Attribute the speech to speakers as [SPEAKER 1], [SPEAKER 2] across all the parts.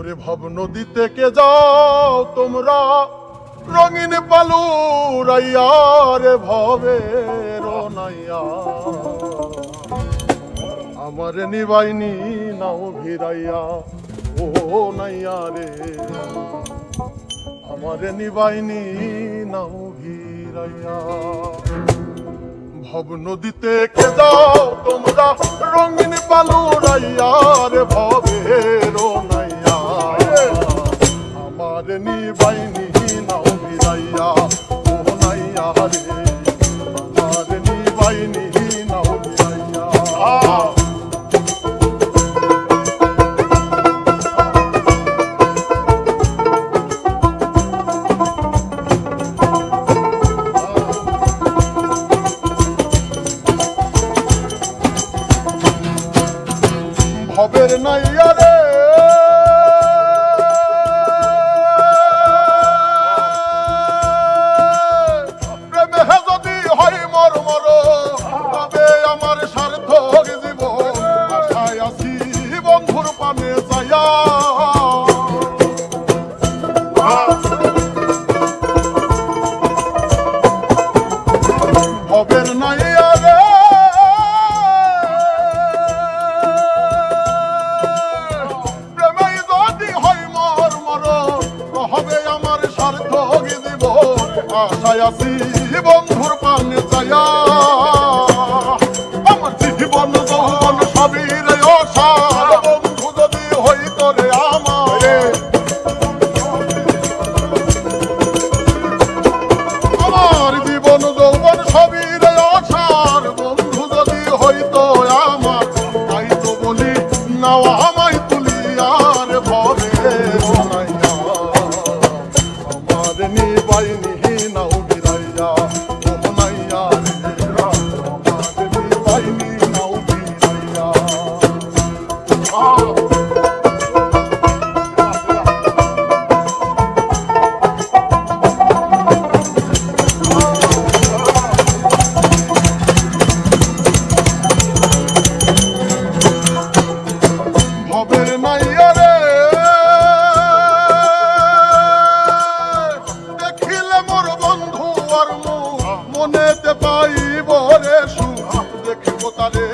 [SPEAKER 1] ওরে ভব নদীতে কে যাও তোমরা রঙিন পালু রাইয়া রে ভবের নাইয়া আমার নিবাইনি নাও ভিড়াইয়া ও নাইয়া রে আমার নিবাইনি নাও ভিড়াইয়া ভব নদীতে কে যাও তোমরা রঙিন পালু রাইয়া রে ভবের নাইয়া আমার নিবাইনি নাও ভিড়াইয়া ও নাইয়া রে আমার নিবাইনি নাও ভিড়াইয়া ভবের নাইয়া রে প্রেমে যদি হয় মর মর তবে আমার সার্থক জীবন আশায় আছি বন্ধুর পানে যাইয়া ভবের নাইয়া রে আশায় আছি বন্ধুর পানে যাইয়া আমার জীবন যৌবন সবই রে অসার বন্ধু যদি হইত রে আমার জীবন যৌবন সবই রে অসার বন্ধু যদি হইত আমার তাই তো বলি নাও আমায় তুলিয়া রে ভবে নাইয়া আমার নিবাইনি মনেতে পাইব রে সুখ দেখিব তারে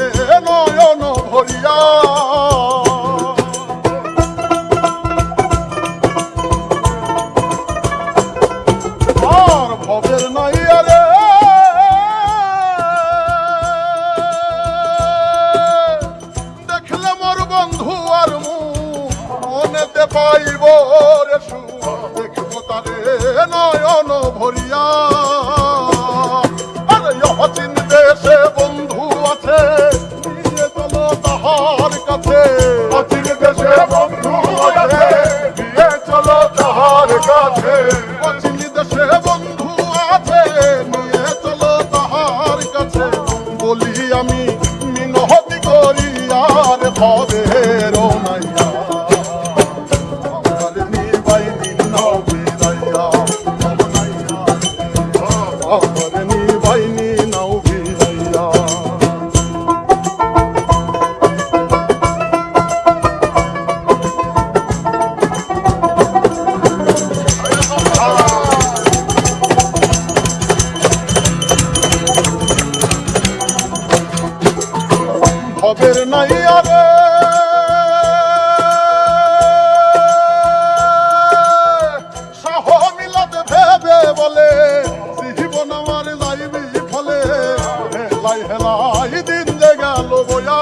[SPEAKER 1] নয়ন ভরিয়া আর ভবের নাইয়া রে দেখলে মোর বন্ধু আর মুখ মনেতে পাইব রে সুখ দেখিব তারে নয়ন ভরিয়া অচিন দেশে বন্ধু আছে নিয়ে চলো তাহার কাছে অচিন দেশে বন্ধু আছে নিয়ে চলো তাহার কাছে অচিন দেশে বন্ধু আছে নিয়ে চলো তাহার কাছে বলি আমি মিনতি করি আর ভবের নাইয়া আমার নিবাইনি নাও ভিড়াইয়া আমার নিবাইনি ভবের নাইয়া রে সাহ মিলাদ ভেবে বলে জীবন আমার যাইবি ফলে হেলাই হেলাই দিন যে গেল বয়া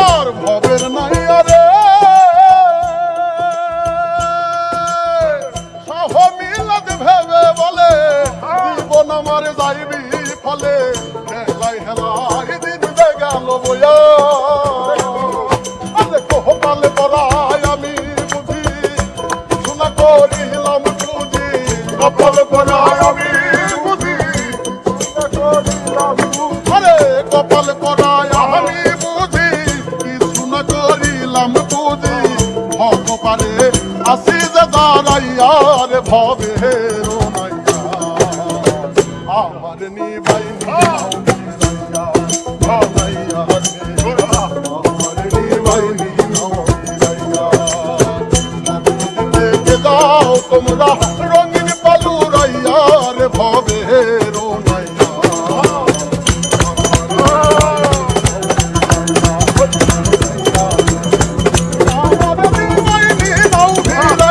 [SPEAKER 1] আর ভবের নাইয়া রে সাহ মিলাদ ভেবে বলে জীবন আমার যাইবি ফলে হেলাই হেলাই দিন যে গেল বয়া কোহপালে পড়ায় আমি বুঝি শোনা করিলাম বুঝি কপাল পড়ায় আমি বুঝি আরে কপাল পড়ায় আমি বুঝি কি শোনা করিলাম বুঝি হক পারে আসি যে দাঁড়াইয়া রে ভবের নাইয়া আমার নিবাইনি তোমরা